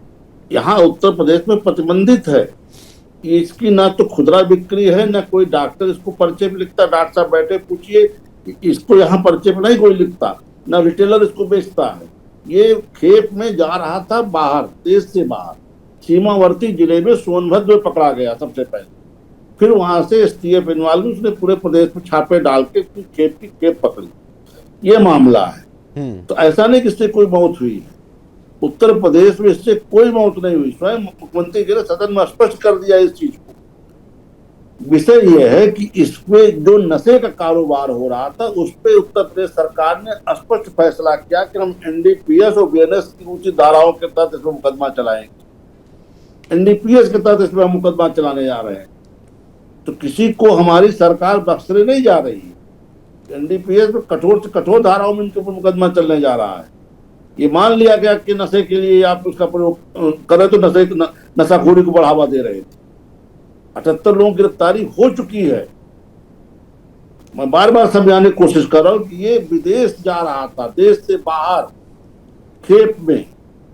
यहाँ उत्तर प्रदेश में प्रतिबंधित है। इसकी ना तो खुदरा बिक्री है, ना कोई डॉक्टर इसको पर्चे पे लिखता। डॉक्टर साहब बैठे पूछिए, इसको यहाँ पर्चे पे नहीं कोई लिखता, ना रिटेलर इसको बेचता है। ये खेप में जा रहा था बाहर, देश से बाहर, सीमावर्ती जिले में सोनभद्र में पकड़ा गया सबसे पहले। फिर वहां से एसटीएफ इन्वॉल्व, उसने पूरे प्रदेश में छापे डाल के खेप की खेप पकड़ी। ये मामला है। तो ऐसा नहीं कि इससे कोई मौत हुई है। उत्तर प्रदेश में इससे कोई मौत नहीं हुई। स्वयं मुख्यमंत्री जी ने सदन में स्पष्ट कर दिया इस चीज को। विषय यह है कि इसमें जो नशे का कारोबार हो रहा था उस पर उत्तर प्रदेश सरकार ने स्पष्ट फैसला किया कि हम एनडीपीएस और बीएनएस की उचित धाराओं के तहत इसमें मुकदमा चलाएंगे। एनडीपीएस के तहत इसमें हम मुकदमा चलाने जा रहे हैं। तो किसी को हमारी सरकार बख्शने नहीं जा रही है। एनडीपीएस में कठोर से कठोर धाराओं में इनके ऊपर मुकदमा चलने जा रहा है। ये मान लिया गया कि नशे के लिए आप उसका प्रयोग करें तो नशाखोरी को बढ़ावा दे रहे थे। 78 लोगों की गिरफ्तारी हो चुकी है। मैं बार बार समझाने की कोशिश कर रहा हूं कि ये विदेश जा रहा था, देश से बाहर खेप में,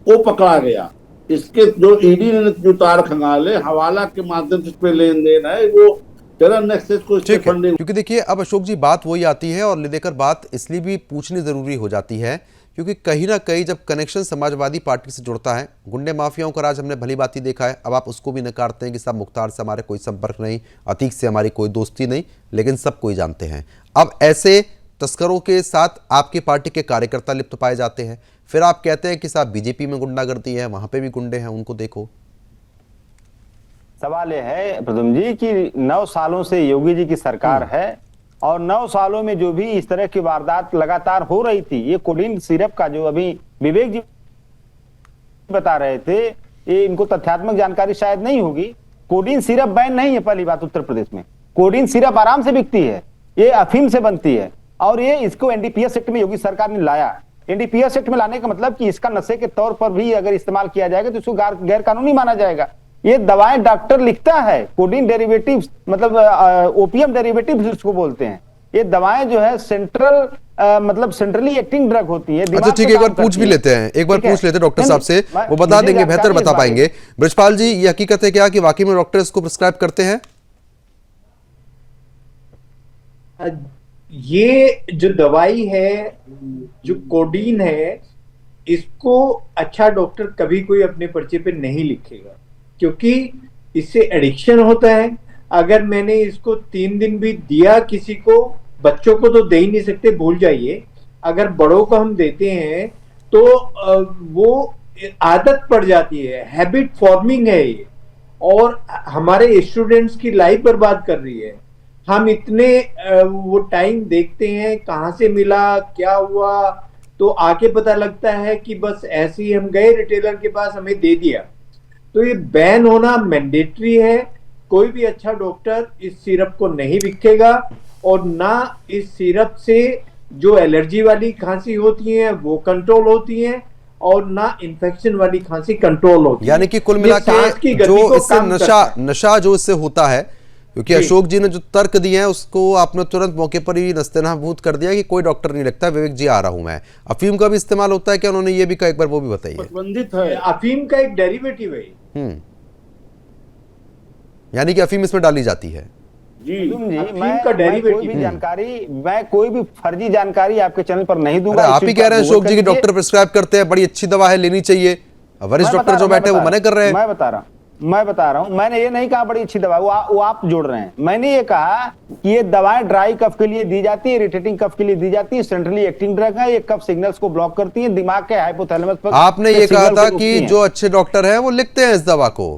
वो पकड़ा गया। इसके जो ईडी ने जो तार खंगाले, हवाला के माध्यम से इस पे लेन देन है, वो टेरर नेक्सस को इससे ठीक है, फंडिंग। क्योंकि देखिए अब अशोक जी बात वही आती है और ले देकर बात इसलिए भी पूछनी जरूरी हो जाती है क्योंकि कहीं ना कहीं जब कनेक्शन समाजवादी पार्टी से जुड़ता है, गुंडे माफियाओं का राज हमने भली बात ही देखा है। अब आप उसको भी नकारते हैं कि साहब मुख्तार से हमारे कोई संपर्क नहीं, अतीक से हमारी कोई दोस्ती नहीं, लेकिन सब कोई जानते हैं। अब ऐसे तस्करों के साथ आपकी पार्टी के कार्यकर्ता लिप्त पाए जाते हैं, फिर आप कहते हैं कि साहब बीजेपी में गुंडागर्दी है, वहां पे भी गुंडे हैं, उनको देखो। सवाल यह है प्रदुम जी कि 9 सालों से योगी जी की सरकार है और 9 सालों में जो भी इस तरह की वारदात लगातार हो रही थी, ये कोडीन सिरप का जो अभी विवेक जी बता रहे थे, ये इनको तथ्यात्मक जानकारी शायद नहीं होगी। कोडीन सिरप बैन नहीं है, पहली बात उत्तर प्रदेश में कोडीन सिरप आराम से बिकती है, ये अफीम से बनती है और ये इसको एनडीपीएस एक्ट में योगी सरकार ने लाया। एनडीपीएस एक्ट में लाने का मतलब कि इसका नशे के तौर पर भी अगर इस्तेमाल किया जाएगा तो इसको गैर कानूनी माना जाएगा। ये दवाएं डॉक्टर लिखता है, कोडीन डेरिवेटिव्स मतलब ओपियम डेरिवेटिव्स जिसको बोलते हैं, ये दवाएं जो है मतलब सेंट्रली एक्टिंग ड्रग होती है। अच्छा ठीक है, एक बार पूछ भी लेते हैं, एक बार पूछ लेते हैं डॉक्टर साहब से, वो बता देंगे, बेहतर बता पाएंगे। ब्रजपाल जी, ये हकीकत है क्या कि वाकई में डॉक्टर इसको प्रिस्क्राइब करते हैं? ये जो दवाई है, जो कोडीन है, इसको अच्छा डॉक्टर कभी कोई अपने पर्चे पे नहीं लिखेगा क्योंकि इससे एडिक्शन होता है। अगर मैंने इसको 3 दिन भी दिया किसी को, बच्चों को तो दे ही नहीं सकते, भूल जाइए, अगर बड़ों को हम देते हैं तो वो आदत पड़ जाती है, हैबिट फॉर्मिंग है ये, और हमारे स्टूडेंट्स की लाइफ बर्बाद कर रही है। हम इतने वो टाइम देखते हैं, कहाँ से मिला, क्या हुआ, तो आके पता लगता है कि बस ऐसे ही हम गए रिटेलर के पास, हमें दे दिया। तो ये बैन होना मैंडेटरी है। कोई भी अच्छा डॉक्टर इस सिरप को नहीं बिकेगा और ना इस सिरप से जो एलर्जी वाली खांसी होती है वो कंट्रोल होती है और ना इन्फेक्शन वाली खांसी कंट्रोल होती है। यानी कि कुल मिला के जो इससे नशा जो इससे होता है, क्योंकि अशोक जी ने जो तर्क दिए हैं उसको आपने तुरंत मौके पर ही नस्तेनाबूद कर दिया कि कोई डॉक्टर नहीं लगता, विवेक जी आ रहा हूं मैं। अफीम का भी इस्तेमाल होता है क्या? उन्होंने ये भी कहा, एक बार वो भी बताइए। प्रतिबंधित है, अफीम का एक डेरिवेटिव है। यानी कि अफीम इसमें डाली जाती है जी। मैं कोई भी फर्जी जानकारी आपके चैनल पर नहीं दूंगा। आप ही कह रहे हैं अशोक जी की डॉक्टर प्रिस्क्राइब करते हैं, बड़ी अच्छी दवा है, लेनी चाहिए, वरिष्ठ डॉक्टर जो बैठे वो मना कर रहे हैं। मैं बता रहा हूं, मैंने ये नहीं कहा बड़ी अच्छी दवा, वो आप जोड़ रहे हैं। मैंने ये कहा कि ये दवाएं ड्राई कफ के लिए दी जाती है, इरिटेटिंग कफ के लिए दी जाती है, सेंट्रली एक्टिंग ड्रग है, ये कफ सिग्नल्स को ब्लॉक करती है, दिमाग के हाइपोथैलेमस पर। आपने ये कहा था कि जो अच्छे डॉक्टर हैं वो लिखते हैं इस दवा को।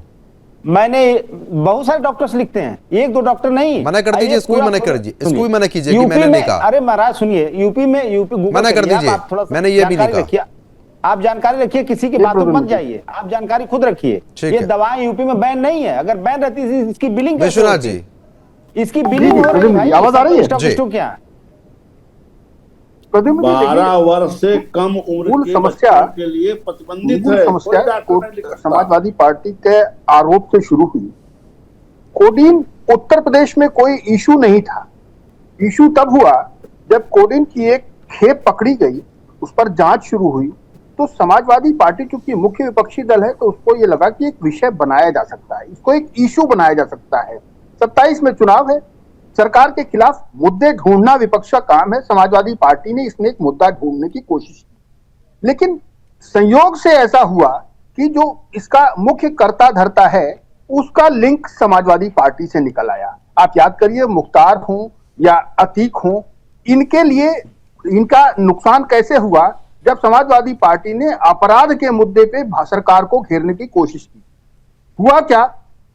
मैंने बहुत सारे डॉक्टर्स लिखते हैं, 1-2 डॉक्टर नहीं। मना कर दीजिए, इसको भी मना कर दीजिए, इसको भी मना कीजिए कि मैंने नहीं कहा। अरे महाराज सुनिए, यूपी मना कर दीजिए, मैंने ये भी नहीं कहा। आप जानकारी रखिए, किसी की बातों मत जाइए, आप जानकारी खुद रखिए। ये दवाएं यूपी में बैन नहीं है, अगर बैन रहती इसकी बिलिंग विश्वनाथ जी, इसकी बिलिंग हो रही है। आवाज आ रही है? क्या 12 वर्ष से कम उम्र के समस्या के लिए प्रतिबंधित है। समस्या समाजवादी पार्टी के आरोप से शुरू हुई। कोडीन उत्तर प्रदेश में कोई इशू नहीं था। इशू तब हुआ जब कोडीन की एक खेप पकड़ी गई, उस पर जांच शुरू हुई, तो समाजवादी पार्टी चूंकि मुख्य विपक्षी दल है तो उसको ये लगा कि एक विषय बनाया जा सकता है, इसको एक इशू बनाया जा सकता है। 27 में चुनाव है, सरकार के खिलाफ मुद्दे ढूंढना विपक्ष का काम है। समाजवादी पार्टी ने इसमें एक मुद्दा ढूंढने की कोशिश की, लेकिन संयोग से ऐसा हुआ कि जो इसका मुख्य कर्ता धर्ता है उसका लिंक समाजवादी पार्टी से निकल आया। आप याद करिए, मुख्तार हो या अतीक हो, इनके लिए इनका नुकसान कैसे हुआ जब समाजवादी पार्टी ने अपराध के मुद्दे पे सरकार को घेरने की कोशिश की। हुआ क्या,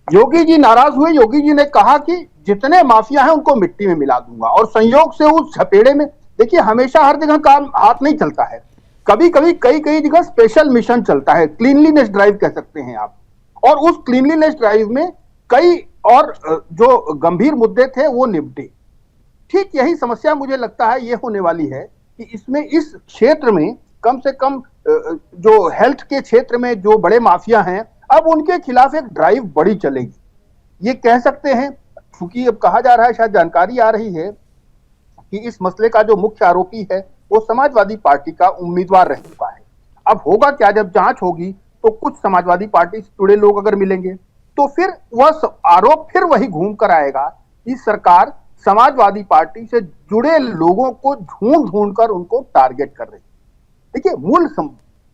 योगी जी नाराज हुए। योगी जी ने कहा कि जितने माफिया हैं उनको मिट्टी में मिला दूंगा, और संयोग से उस झपेड़े में, देखिए हमेशा हर जगह काम हाथ नहीं चलता है, कभी कभी कई जगह स्पेशल मिशन चलता है, क्लीनलीनेस ड्राइव कह सकते हैं आप, और उस क्लीनलीनेस ड्राइव में कई और जो गंभीर मुद्दे थे वो निपटे। ठीक यही समस्या मुझे लगता है ये होने वाली है कि इसमें इस क्षेत्र में कम से कम जो हेल्थ के क्षेत्र में जो बड़े माफिया हैं, अब उनके खिलाफ एक ड्राइव बड़ी चलेगी। ये कह सकते हैं, क्योंकि अब कहा जा रहा है, शायद जानकारी आ रही है कि इस मसले का जो मुख्य आरोपी है वो समाजवादी पार्टी का उम्मीदवार रह चुका है। अब होगा क्या, जब जांच होगी तो कुछ समाजवादी पार्टी से जुड़े लोग अगर मिलेंगे तो फिर वह आरोप फिर वही घूम कर आएगा ये सरकार समाजवादी पार्टी से जुड़े लोगों को ढूंढ ढूंढ कर उनको टारगेट कर रही है। देखिए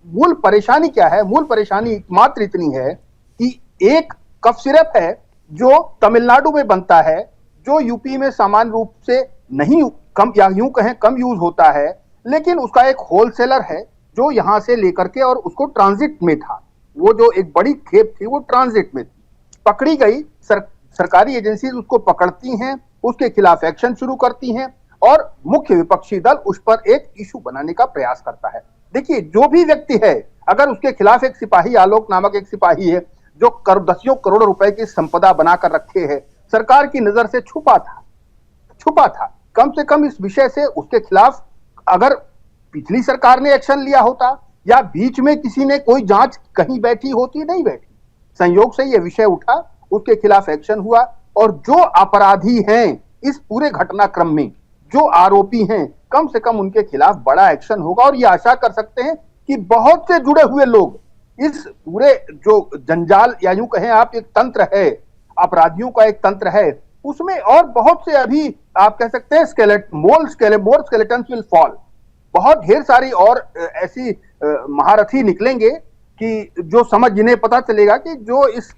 मूल परेशानी क्या है? मूल परेशानी एकमात्र इतनी है कि एक कफ सिरप है जो तमिलनाडु में बनता है, जो यूपी में सामान्य रूप से नहीं कम या यूं कहें कम यूज होता है, लेकिन उसका एक होलसेलर है जो यहां से लेकर के और उसको ट्रांजिट में था। वो जो एक बड़ी खेप थी वो ट्रांजिट में थी, पकड़ी गई। सरकारी एजेंसी उसको पकड़ती हैं, उसके खिलाफ एक्शन शुरू करती हैं और मुख्य विपक्षी दल उस पर एक इशू बनाने का प्रयास करता है। देखिए, जो भी व्यक्ति है, अगर उसके खिलाफ एक सिपाही, आलोक नामक एक सिपाही है जो दसियों करोड़ रुपए की संपदा बनाकर रखे है, सरकार की नजर से छुपा था, कम से कम इस विषय से उसके खिलाफ अगर पिछली सरकार ने एक्शन लिया होता या बीच में किसी ने कोई जांच कहीं बैठी होती, नहीं बैठी, संयोग से यह विषय उठा, उसके खिलाफ एक्शन हुआ और जो अपराधी हैं इस पूरे घटनाक्रम में, जो आरोपी हैं, कम से कम उनके खिलाफ बड़ा एक्शन होगा। और ये आशा कर सकते हैं कि बहुत से जुड़े हुए लोग इस पूरे जो जंजाल या यूं कहें आप एक तंत्र है, अपराधियों का एक तंत्र है, उसमें और बहुत से अभी आप कह सकते हैं मोर स्केलेटन्स विल फॉल। बहुत ढेर सारी और ऐसी महारथी निकलेंगे कि जो जिन्हें पता चलेगा कि जो इस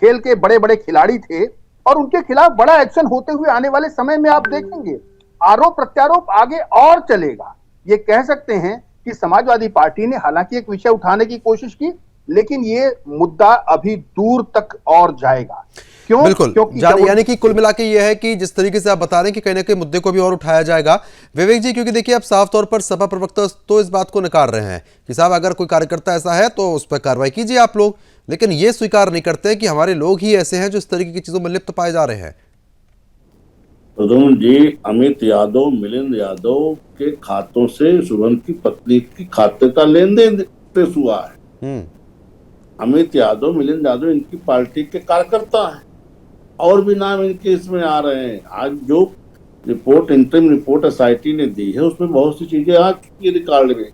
खेल के बड़े बड़े खिलाड़ी थे और उनके खिलाफ बड़ा एक्शन होते हुए आने वाले समय में आप देखेंगे। आरोप प्रत्यारोप आगे और चलेगा। ये कह सकते हैं कि समाजवादी पार्टी ने हालांकि एक विषय उठाने की कोशिश की, लेकिन ये मुद्दा अभी दूर तक और जाएगा। क्यों? बिल्कुल, क्योंकि यानी कि कुल मिला के ये है कि जिस तरीके से आप बता रहे हैं कि कहीं ना कहीं मुद्दे को भी और उठाया जाएगा। विवेक जी, क्योंकि देखिए आप साफ तौर पर सपा प्रवक्ता तो इस बात को नकार रहे हैं कि साहब अगर कोई कार्यकर्ता ऐसा है तो उस पर कार्रवाई कीजिए आप लोग, लेकिन ये स्वीकार नहीं करते कि हमारे लोग ही ऐसे हैं जो इस तरीके की चीजों में लिप्त पाए जा रहे हैं। प्रद्युम्न जी, अमित यादव, मिलिंद यादव के खातों से शुभम की पत्नी की खाते का लेन देन ट्रेस हुआ है। अमित यादव, मिलिंद यादव इनकी पार्टी के कार्यकर्ता हैं और भी नाम इनके इसमें आ रहे हैं। आज जो इंटरिम रिपोर्ट एसआईटी ने दी है उसमें बहुत सी चीजें आ चुकी है रिकॉर्ड में।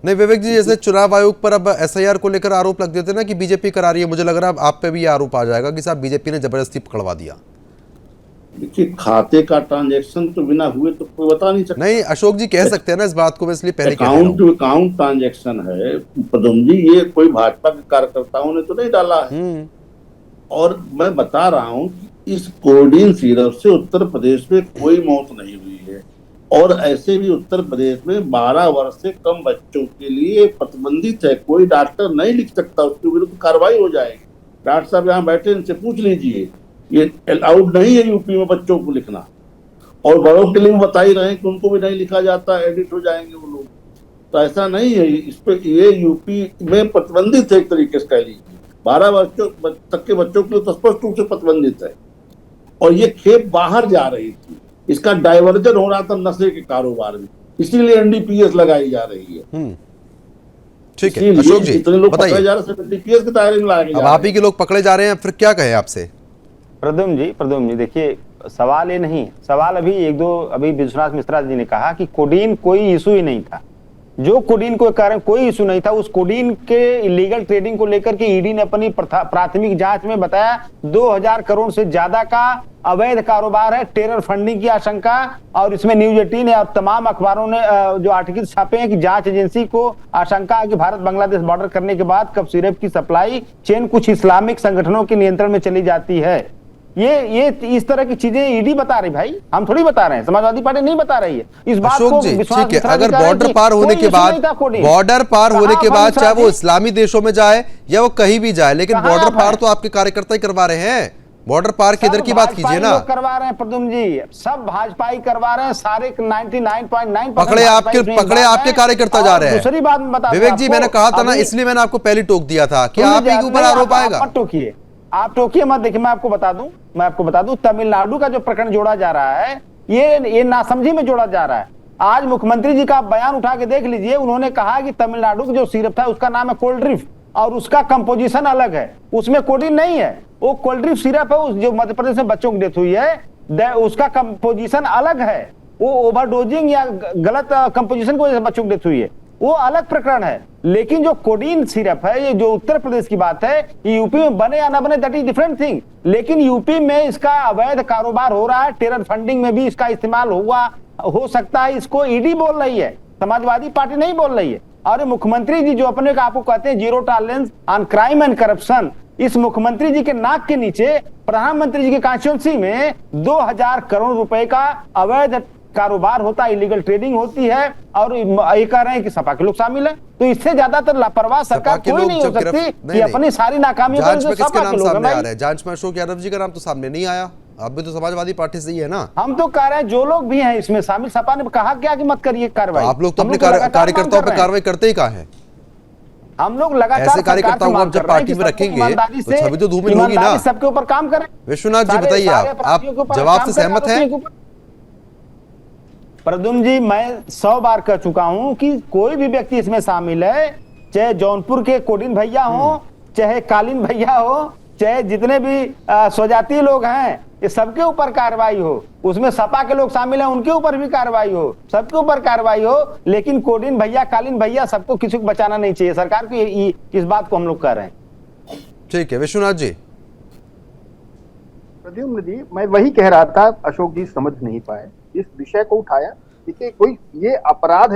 नहीं विवेक जी, जैसे चुनाव आयोग पर अब एसआईआर को लेकर आरोप लग देते ना कि बीजेपी करा रही है, मुझे लग रहा है आप पे भी आरोप आ जाएगा कि साहब बीजेपी ने जबरदस्ती पकड़वा दिया। देखिए, खाते का ट्रांजैक्शन तो बिना हुए तो कोई बता नहीं सकता। नहीं अशोक जी कह सकते हैं ना इस बात को, इसलिए पहले अकाउंट टू अकाउंट ट्रांजैक्शन है प्रद्युम्न जी, ये कोई भाजपा के कार्यकर्ताओं ने तो नहीं डाला है। और मैं बता रहा हूं कि इस कोडिन सिरप से उत्तर प्रदेश में कोई मौत नहीं हुई है और ऐसे भी उत्तर प्रदेश में 12 वर्ष से कम बच्चों के लिए प्रतिबंधित है। कोई डॉक्टर नहीं लिख सकता, उसके विरुद्ध कार्रवाई हो जाएगी। डॉक्टर साहब यहाँ बैठे, इनसे पूछ लीजिए, ये अलाउड नहीं है यूपी में बच्चों को लिखना। और बड़ों के लिए बता ही रहे हैं कि उनको भी नहीं लिखा जाता, एडिट हो जाएंगे वो लोग। तो ऐसा नहीं है, इस पे ये यूपी में प्रतिबंधित है एक तरीके से कह लीजिए। 12 वर्षों तक के बच्चों के लिए तो स्पष्ट रूप से प्रतिबंधित है। और ये खेप बाहर जा रही थी, इसका डाइवर्जन हो रहा था नशे के कारोबार में, इसीलिए एनडीपीएस लगाई जा रही है। ठीक है अशोक जी, इतने लोग पकड़े जा रहे हैं, एनडीपीएस के दायरे में लाए। अब आप ही के लोग पकड़े जा रहे हैं, फिर क्या कहें आपसे? प्रद्युम्न जी देखिए, सवाल ये नहीं, सवाल अभी विश्वनाथ मिश्रा जी ने कहा कि कोडीन कोई इशू ही नहीं था। जो कोडीन को कारण कोई इशू नहीं था, उस कोडीन के इलीगल ट्रेडिंग को लेकर के ईडी ने अपनी प्राथमिक जांच में बताया 2000 करोड़ से ज्यादा का अवैध कारोबार है, टेरर फंडिंग की आशंका। और इसमें न्यूज 18 और तमाम अखबारों ने जो आर्टिकल छापे हैं कि जांच एजेंसी को आशंका है कि भारत बांग्लादेश बॉर्डर करने के बाद कफ सिरप की सप्लाई चेन कुछ इस्लामिक संगठनों के नियंत्रण में चली जाती है। ये इस तरह की चीजें ईडी बता रही, भाई हम थोड़ी बता रहे हैं, समाजवादी पार्टी नहीं बता रही है इस बात को। ठीक है, अगर बॉर्डर पार होने के बाद चाहे वो इस्लामी देशों में जाए या वो कहीं भी जाए, लेकिन बॉर्डर पार तो आपके कार्यकर्ता ही करवा रहे हैं। बॉर्डर पार के इधर की बात कीजिए ना। करवा रहे हैं प्रद्युम्न जी, सब भाजपा ही करवा रहे हैं, सारे 99.9 पकड़े आपके कार्यकर्ता जा रहे हैं। दूसरी बात में बता विवेक जी, मैंने कहा था ना, इसलिए मैंने आपको पहले टोक दिया था कि आप ही के ऊपर आरोप आएगा। आप टोकिए मत। देखिए, मैं आपको बता दूं तमिलनाडु का जो प्रकरण जोड़ा जा रहा है, ये नासमझी में जोड़ा जा रहा है। आज मुख्यमंत्री जी का बयान उठा के देख लीजिए, उन्होंने कहा कि तमिलनाडु का जो सिरप था उसका नाम है कोल्ड ड्रिफ्ट और उसका कंपोजिशन अलग है, उसमें कोडीन नहीं है। वो कोल्ड ड्रिफ्ट सिरप है, जो मध्य प्रदेश में बच्चों की डेथ हुई है, उसका कंपोजिशन अलग है। वो ओवरडोजिंग या गलत कंपोजिशन की वजह से बच्चों की डेथ हुई है। वो अलग प्रकरण है। लेकिन जो कोडीन सिरप है, ये जो उत्तर प्रदेश की बात है, ये यूपी में बने या ना बने दैट इज डिफरेंट थिंग। लेकिन यूपी में इसका अवैध कारोबार हो रहा है, टेरर फंडिंग में भी इसका इस्तेमाल हो सकता है। इसको ईडी बोल रही है, समाजवादी पार्टी नहीं बोल रही है। और मुख्यमंत्री जी जो अपने को आपको कहते हैं zero tolerance on crime and corruption, इस मुख्यमंत्री जी के नाक के नीचे प्रधानमंत्री जी के कॉन्स्टिट्यूंसी में 2000 करोड़ रुपए का अवैध कारोबार होता है, इलीगल ट्रेडिंग होती है, और ये कह रहे हैं कि सपा के लोग शामिल हैं। तो इससे ज्यादातर लापरवाह सरकार कोई नहीं हो सकती कि अपनी सारी नाकामियों जांच में किसके नाम सामने आ रहे हैं? जांच में अशोक यादव जी का नाम तो सामने नहीं आया। आप भी तो समाजवादी पार्टी से ही है ना। हम तो कह रहे हैं जो लोग भी हैं इसमें शामिल, सपा ने कहा क्या कि मत करिए कार्रवाई। आप लोग तो अपने कार्यकर्ताओं पर कार्रवाई करते ही कहाँ हैं? हम लोग लगातार ऐसे कार्यकर्ताओं को आप जब पार्टी में रखेंगे तो छवि तो धूमिल होगी ना। सबके ऊपर काम करें। विश्वनाथ जी बताइए, आप जवाब से सहमत हैं? प्रद्युम्न जी, मैं 100 बार कह चुका हूं कि कोई भी व्यक्ति इसमें शामिल है, चाहे जौनपुर के कोडिन भैया हो, चाहे कालीन भैया हो, चाहे जितने भी स्वजातीय लोग हैं, ये सबके ऊपर कार्रवाई हो। उसमें सपा के लोग शामिल हैं, उनके ऊपर भी कार्रवाई हो, सबके ऊपर कार्रवाई हो। लेकिन कोडिन भैया, कालीन भैया, सबको किसी को बचाना नहीं चाहिए। सरकार को इस बात को हम लोग कह रहे हैं। ठीक है विश्वनाथ जी। प्रद्युम्न जी, मैं वही कह रहा था, अशोक जी समझ नहीं पाए इस विषय को उठाया। देखिए, कोई ये अपराध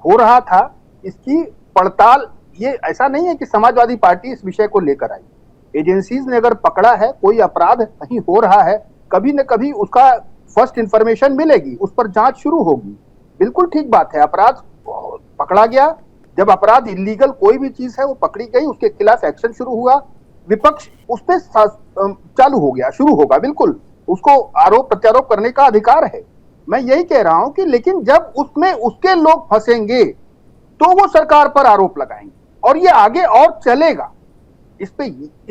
हो रहा था, इसकी पड़ताल, ये ऐसा नहीं है कि समाजवादी पार्टी इस विषय को लेकर आई। एजेंसीज ने अगर पकड़ा है, कोई अपराध कहीं हो रहा है, कभी न कभी उसका फर्स्ट इंफॉर्मेशन मिलेगी, उस पर जांच शुरू होगी। बिल्कुल ठीक बात है, अपराध पकड़ा गया। जब अपराध इलीगल कोई भी चीज है वो पकड़ी गई, उसके खिलाफ एक्शन शुरू हुआ, विपक्ष उस पर चालू हो गया, शुरू होगा। बिल्कुल उसको आरोप प्रत्यारोप करने का अधिकार है। मैं यही कह रहा हूं कि लेकिन जब उसमें उसके लोग फंसेंगे तो वो सरकार पर आरोप लगाएंगे, और ये आगे और चलेगा। इस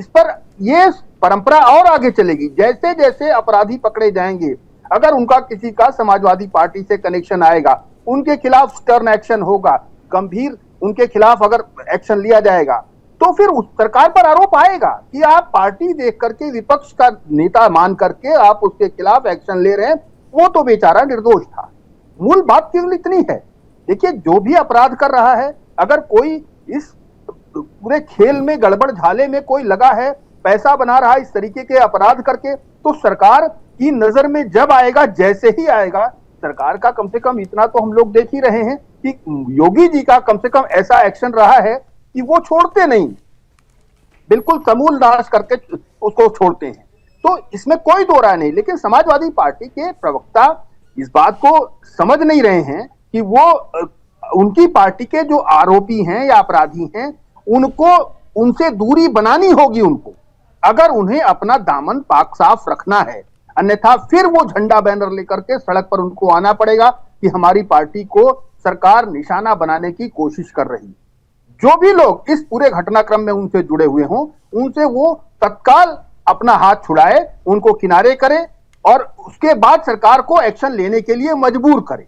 पर ये परंपरा और आगे चलेगी। जैसे जैसे अपराधी पकड़े जाएंगे, अगर उनका किसी का समाजवादी पार्टी से कनेक्शन आएगा, उनके खिलाफ स्टर्न एक्शन होगा, गंभीर उनके खिलाफ अगर एक्शन लिया जाएगा, तो फिर उस सरकार पर आरोप आएगा कि आप पार्टी देख करके, विपक्ष का नेता मान करके आप उसके खिलाफ एक्शन ले रहे हैं। वो तो बेचारा निर्दोष था। मूल बात केवल इतनी है। देखिए, जो भी अपराध कर रहा है, अगर कोई इस पूरे खेल में, गड़बड़ झाले में कोई लगा है, पैसा बना रहा है इस तरीके के अपराध करके, तो सरकार की नजर में जब आएगा, जैसे ही आएगा, सरकार का कम से कम इतना तो हम लोग देख ही रहे हैं कि योगी जी का कम से कम ऐसा एक्शन रहा है कि वो छोड़ते नहीं, बिल्कुल समूल नाश करके उसको छोड़ते हैं। तो इसमें कोई दो राय नहीं। लेकिन समाजवादी पार्टी के प्रवक्ता इस बात को समझ नहीं रहे हैं कि वो उनकी पार्टी के जो आरोपी हैं या अपराधी हैं, उनको उनसे दूरी बनानी होगी उनको, अगर उन्हें अपना दामन पाक साफ रखना है। अन्यथा फिर वो झंडा बैनर लेकर के सड़क पर उनको आना पड़ेगा कि हमारी पार्टी को सरकार निशाना बनाने की कोशिश कर रही है। जो भी लोग इस पूरे घटनाक्रम में उनसे जुड़े हुए हों, उनसे वो तत्काल अपना हाथ छुड़ाए, उनको किनारे करे, और उसके बाद सरकार को एक्शन लेने के लिए मजबूर करे।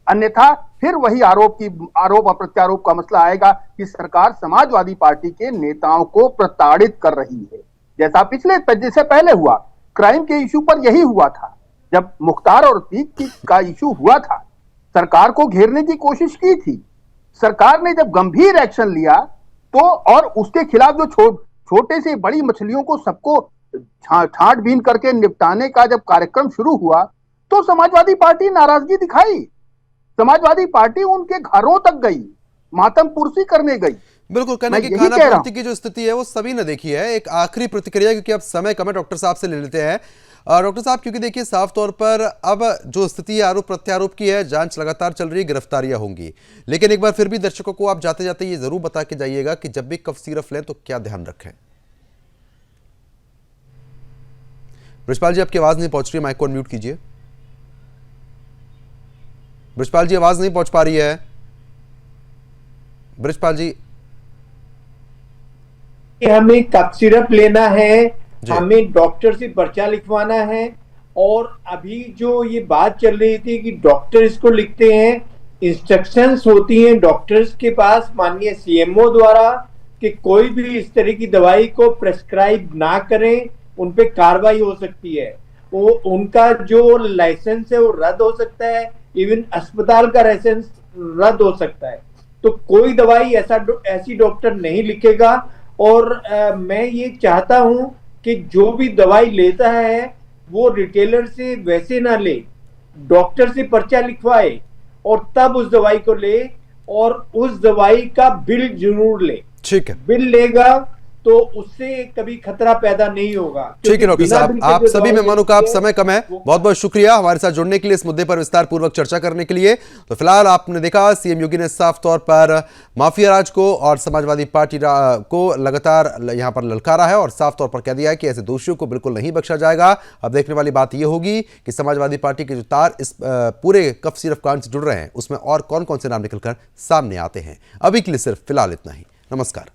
अन्यथा फिर वही आरोप और प्रत्यारोप का मसला आएगा कि सरकार समाजवादी पार्टी के नेताओं को प्रताड़ित कर रही है। जैसे पहले हुआ, क्राइम के इशू पर यही हुआ था। जब मुख्तार और अतीक का इशू हुआ था, सरकार को घेरने की कोशिश की थी। सरकार ने जब गंभीर एक्शन लिया तो, और उसके खिलाफ जो छोटे से बड़ी मछलियों को सबको छांटबीन करके निपटाने का जब कार्यक्रम शुरू हुआ, तो समाजवादी पार्टी नाराजगी दिखाई। समाजवादी पार्टी उनके घरों तक गई, मातम पुरसी करने गई। बिल्कुल, कहने की खानापूर्ति की जो स्थिति है वो सभी ने देखी है। एक आखिरी प्रतिक्रिया, क्योंकि अब समय कम है, डॉक्टर साहब से ले लेते हैं। डॉक्टर साहब, क्योंकि देखिए साफ तौर पर अब जो स्थिति है आरोप प्रत्यारोप की है, जांच लगातार चल रही है, गिरफ्तारियां होंगी, लेकिन एक बार फिर भी दर्शकों को आप जाते जाते ये जरूर बता के जाइएगा कि जब भी कफ सिरप लें तो क्या ध्यान रखें। ब्रजपाल जी, आपकी आवाज नहीं पहुंच रही है, माइक को अनम्यूट कीजिए। ब्रजपाल जी, आवाज नहीं पहुंच पा रही है। ब्रजपाल जी, हमें कफ सिरप लेना है, हमें डॉक्टर से पर्चा लिखवाना है, और अभी जो ये बात चल रही थी कि डॉक्टर इसको लिखते हैं, इंस्ट्रक्शंस होती हैं डॉक्टर्स के पास माननीय सीएमओ द्वारा कि कोई भी इस तरह की दवाई को प्रेस्क्राइब ना करें, उन पे कार्रवाई हो सकती है। वो उनका जो लाइसेंस है वो रद्द हो सकता है, इवन अस्पताल का लाइसेंस रद्द हो सकता है। तो कोई दवाई ऐसी डॉक्टर नहीं लिखेगा। और मैं ये चाहता हूं कि जो भी दवाई लेता है वो रिटेलर से वैसे ना ले, डॉक्टर से पर्चा लिखवाए और तब उस दवाई को ले, और उस दवाई का बिल जरूर ले। ठीक है, बिल लेगा तो उससे कभी खतरा पैदा नहीं होगा। ठीक है डॉक्टर साहब, आप सभी मेहमानों का आप समय कम है, बहुत बहुत शुक्रिया हमारे साथ जुड़ने के लिए, इस मुद्दे पर विस्तार पूर्वक चर्चा करने के लिए। तो फिलहाल आपने देखा सीएम योगी ने साफ तौर पर माफिया राज को और समाजवादी पार्टी को लगातार यहां पर ललकारा है और साफ तौर पर कह दिया है कि ऐसे दोषियों को बिल्कुल नहीं बख्शा जाएगा। अब देखने वाली बात यह होगी कि समाजवादी पार्टी के जो तार इस पूरे कफ सिरप कांड से जुड़ रहे हैं उसमें और कौन कौन से नाम निकलकर सामने आते हैं। अभी के लिए सिर्फ फिलहाल इतना ही। नमस्कार।